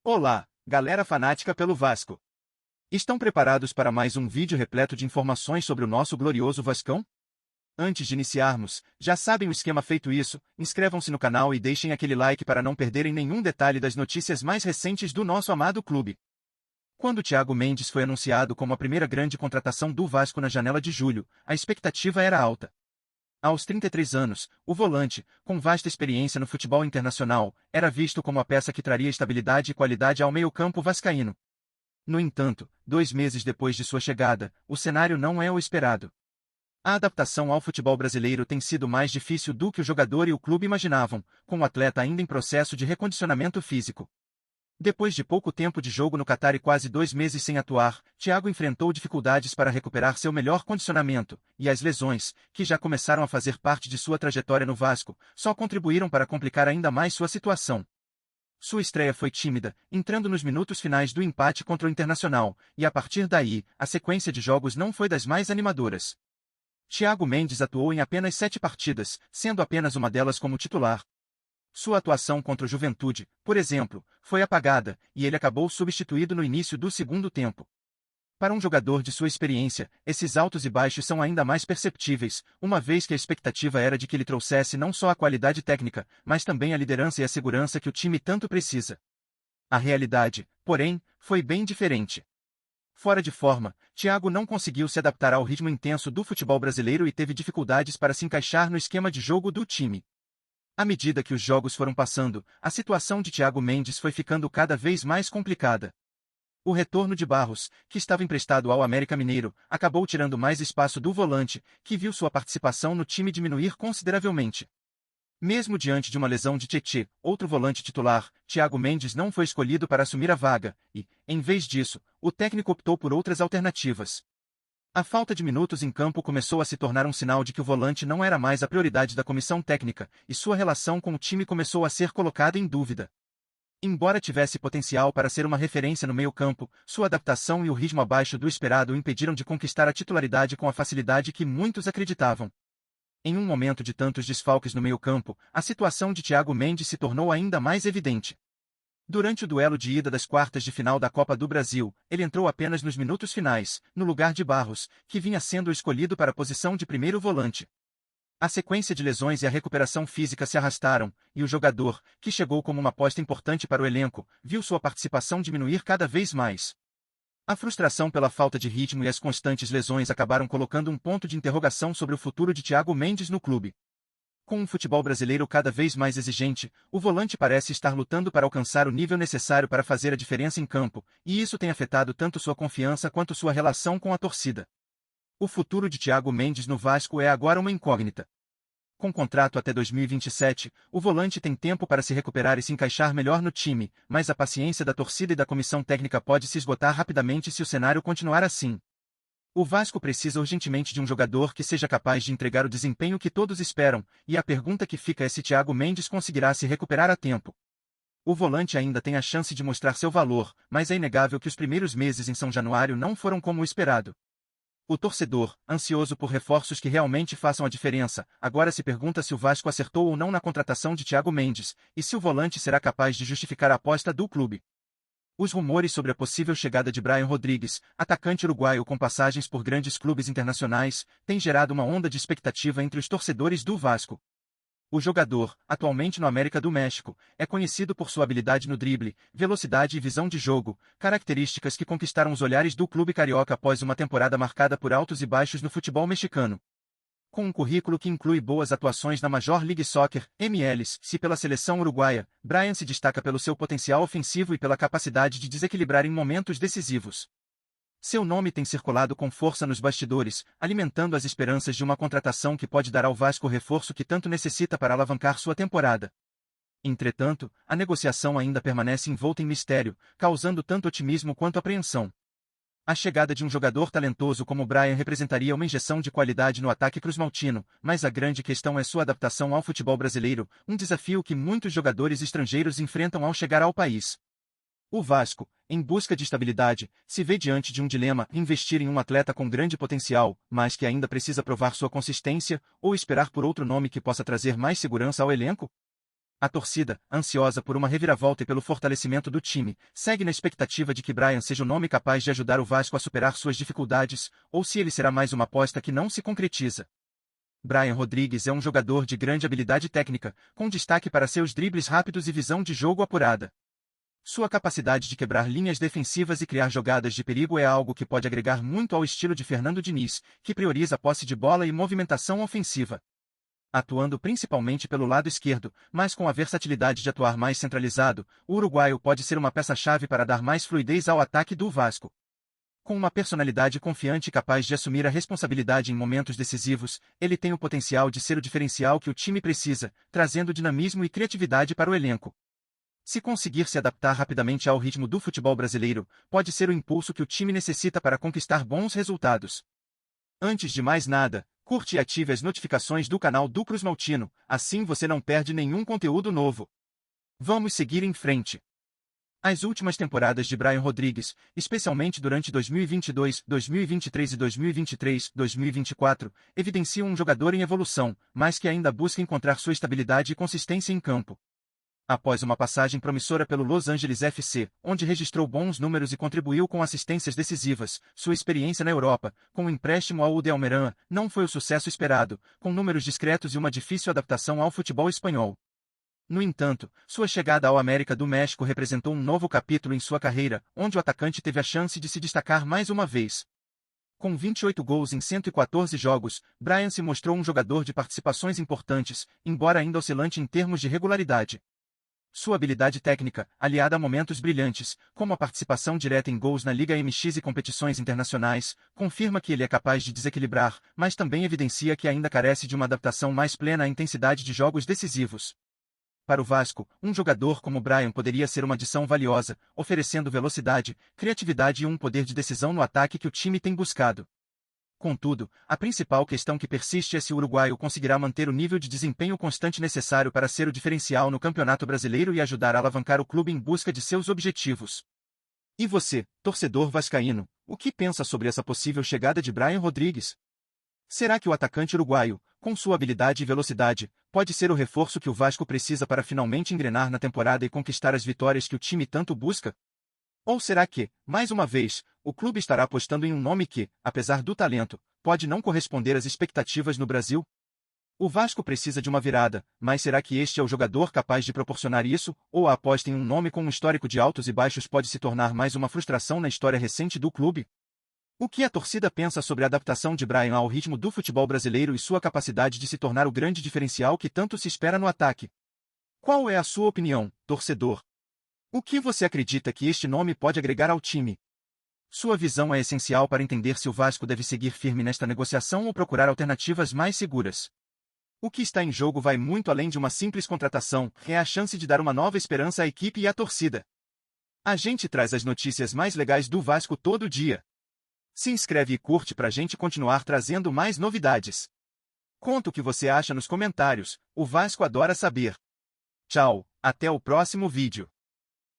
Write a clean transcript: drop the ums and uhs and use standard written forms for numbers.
Olá, galera fanática pelo Vasco. Estão preparados para mais um vídeo repleto de informações sobre o nosso glorioso Vascão? Antes de iniciarmos, já sabem o esquema. Feito isso, inscrevam-se no canal e deixem aquele like para não perderem nenhum detalhe das notícias mais recentes do nosso amado clube. Quando Thiago Mendes foi anunciado como a primeira grande contratação do Vasco na janela de julho, a expectativa era alta. Aos 33 anos, o volante, com vasta experiência no futebol internacional, era visto como a peça que traria estabilidade e qualidade ao meio-campo vascaíno. No entanto, 2 meses depois de sua chegada, o cenário não é o esperado. A adaptação ao futebol brasileiro tem sido mais difícil do que o jogador e o clube imaginavam, com o atleta ainda em processo de recondicionamento físico. Depois de pouco tempo de jogo no Catar e quase 2 meses sem atuar, Thiago enfrentou dificuldades para recuperar seu melhor condicionamento, e as lesões, que já começaram a fazer parte de sua trajetória no Vasco, só contribuíram para complicar ainda mais sua situação. Sua estreia foi tímida, entrando nos minutos finais do empate contra o Internacional, e a partir daí, a sequência de jogos não foi das mais animadoras. Thiago Mendes atuou em apenas 7 partidas, sendo apenas uma delas como titular. Sua atuação contra o Juventude, por exemplo, foi apagada, e ele acabou substituído no início do segundo tempo. Para um jogador de sua experiência, esses altos e baixos são ainda mais perceptíveis, uma vez que a expectativa era de que ele trouxesse não só a qualidade técnica, mas também a liderança e a segurança que o time tanto precisa. A realidade, porém, foi bem diferente. Fora de forma, Thiago não conseguiu se adaptar ao ritmo intenso do futebol brasileiro e teve dificuldades para se encaixar no esquema de jogo do time. À medida que os jogos foram passando, a situação de Thiago Mendes foi ficando cada vez mais complicada. O retorno de Barros, que estava emprestado ao América Mineiro, acabou tirando mais espaço do volante, que viu sua participação no time diminuir consideravelmente. Mesmo diante de uma lesão de Tietê, outro volante titular, Thiago Mendes não foi escolhido para assumir a vaga, e, em vez disso, o técnico optou por outras alternativas. A falta de minutos em campo começou a se tornar um sinal de que o volante não era mais a prioridade da comissão técnica, e sua relação com o time começou a ser colocada em dúvida. Embora tivesse potencial para ser uma referência no meio-campo, sua adaptação e o ritmo abaixo do esperado o impediram de conquistar a titularidade com a facilidade que muitos acreditavam. Em um momento de tantos desfalques no meio-campo, a situação de Thiago Mendes se tornou ainda mais evidente. Durante o duelo de ida das quartas de final da Copa do Brasil, ele entrou apenas nos minutos finais, no lugar de Barros, que vinha sendo escolhido para a posição de primeiro volante. A sequência de lesões e a recuperação física se arrastaram, e o jogador, que chegou como uma aposta importante para o elenco, viu sua participação diminuir cada vez mais. A frustração pela falta de ritmo e as constantes lesões acabaram colocando um ponto de interrogação sobre o futuro de Thiago Mendes no clube. Com um futebol brasileiro cada vez mais exigente, o volante parece estar lutando para alcançar o nível necessário para fazer a diferença em campo, e isso tem afetado tanto sua confiança quanto sua relação com a torcida. O futuro de Thiago Mendes no Vasco é agora uma incógnita. Com contrato até 2027, o volante tem tempo para se recuperar e se encaixar melhor no time, mas a paciência da torcida e da comissão técnica pode se esgotar rapidamente se o cenário continuar assim. O Vasco precisa urgentemente de um jogador que seja capaz de entregar o desempenho que todos esperam, e a pergunta que fica é se Thiago Mendes conseguirá se recuperar a tempo. O volante ainda tem a chance de mostrar seu valor, mas é inegável que os primeiros meses em São Januário não foram como o esperado. O torcedor, ansioso por reforços que realmente façam a diferença, agora se pergunta se o Vasco acertou ou não na contratação de Thiago Mendes, e se o volante será capaz de justificar a aposta do clube. Os rumores sobre a possível chegada de Brian Rodrigues, atacante uruguaio com passagens por grandes clubes internacionais, têm gerado uma onda de expectativa entre os torcedores do Vasco. O jogador, atualmente no América do México, é conhecido por sua habilidade no drible, velocidade e visão de jogo, características que conquistaram os olhares do clube carioca após uma temporada marcada por altos e baixos no futebol mexicano. Com um currículo que inclui boas atuações na Major League Soccer, MLS, e pela seleção uruguaia, Brian se destaca pelo seu potencial ofensivo e pela capacidade de desequilibrar em momentos decisivos. Seu nome tem circulado com força nos bastidores, alimentando as esperanças de uma contratação que pode dar ao Vasco o reforço que tanto necessita para alavancar sua temporada. Entretanto, a negociação ainda permanece envolta em mistério, causando tanto otimismo quanto apreensão. A chegada de um jogador talentoso como Brian representaria uma injeção de qualidade no ataque cruzmaltino, mas a grande questão é sua adaptação ao futebol brasileiro, um desafio que muitos jogadores estrangeiros enfrentam ao chegar ao país. O Vasco, em busca de estabilidade, se vê diante de um dilema: investir em um atleta com grande potencial, mas que ainda precisa provar sua consistência, ou esperar por outro nome que possa trazer mais segurança ao elenco? A torcida, ansiosa por uma reviravolta e pelo fortalecimento do time, segue na expectativa de que Bryan seja o nome capaz de ajudar o Vasco a superar suas dificuldades, ou se ele será mais uma aposta que não se concretiza. Bryan Rodrigues é um jogador de grande habilidade técnica, com destaque para seus dribles rápidos e visão de jogo apurada. Sua capacidade de quebrar linhas defensivas e criar jogadas de perigo é algo que pode agregar muito ao estilo de Fernando Diniz, que prioriza a posse de bola e movimentação ofensiva. Atuando principalmente pelo lado esquerdo, mas com a versatilidade de atuar mais centralizado, o uruguaio pode ser uma peça-chave para dar mais fluidez ao ataque do Vasco. Com uma personalidade confiante e capaz de assumir a responsabilidade em momentos decisivos, ele tem o potencial de ser o diferencial que o time precisa, trazendo dinamismo e criatividade para o elenco. Se conseguir se adaptar rapidamente ao ritmo do futebol brasileiro, pode ser o impulso que o time necessita para conquistar bons resultados. Antes de mais nada, curte e ative as notificações do canal do Cruz Maltino, assim você não perde nenhum conteúdo novo. Vamos seguir em frente. As últimas temporadas de Bryan Rodrigues, especialmente durante 2022, 2023 e 2023-2024, evidenciam um jogador em evolução, mas que ainda busca encontrar sua estabilidade e consistência em campo. Após uma passagem promissora pelo Los Angeles FC, onde registrou bons números e contribuiu com assistências decisivas, sua experiência na Europa, com o empréstimo ao UD Almería, não foi o sucesso esperado, com números discretos e uma difícil adaptação ao futebol espanhol. No entanto, sua chegada ao América do México representou um novo capítulo em sua carreira, onde o atacante teve a chance de se destacar mais uma vez. Com 28 gols em 114 jogos, Bryan se mostrou um jogador de participações importantes, embora ainda oscilante em termos de regularidade. Sua habilidade técnica, aliada a momentos brilhantes, como a participação direta em gols na Liga MX e competições internacionais, confirma que ele é capaz de desequilibrar, mas também evidencia que ainda carece de uma adaptação mais plena à intensidade de jogos decisivos. Para o Vasco, um jogador como Bryan poderia ser uma adição valiosa, oferecendo velocidade, criatividade e um poder de decisão no ataque que o time tem buscado. Contudo, a principal questão que persiste é se o uruguaio conseguirá manter o nível de desempenho constante necessário para ser o diferencial no Campeonato Brasileiro e ajudar a alavancar o clube em busca de seus objetivos. E você, torcedor vascaíno, o que pensa sobre essa possível chegada de Bryan Rodrigues? Será que o atacante uruguaio, com sua habilidade e velocidade, pode ser o reforço que o Vasco precisa para finalmente engrenar na temporada e conquistar as vitórias que o time tanto busca? Ou será que, mais uma vez, o clube estará apostando em um nome que, apesar do talento, pode não corresponder às expectativas no Brasil? O Vasco precisa de uma virada, mas será que este é o jogador capaz de proporcionar isso, ou a aposta em um nome com um histórico de altos e baixos pode se tornar mais uma frustração na história recente do clube? O que a torcida pensa sobre a adaptação de Bryan ao ritmo do futebol brasileiro e sua capacidade de se tornar o grande diferencial que tanto se espera no ataque? Qual é a sua opinião, torcedor? O que você acredita que este nome pode agregar ao time? Sua visão é essencial para entender se o Vasco deve seguir firme nesta negociação ou procurar alternativas mais seguras. O que está em jogo vai muito além de uma simples contratação, é a chance de dar uma nova esperança à equipe e à torcida. A gente traz as notícias mais legais do Vasco todo dia. Se inscreve e curte pra gente continuar trazendo mais novidades. Conta o que você acha nos comentários, o Vasco adora saber. Tchau, até o próximo vídeo.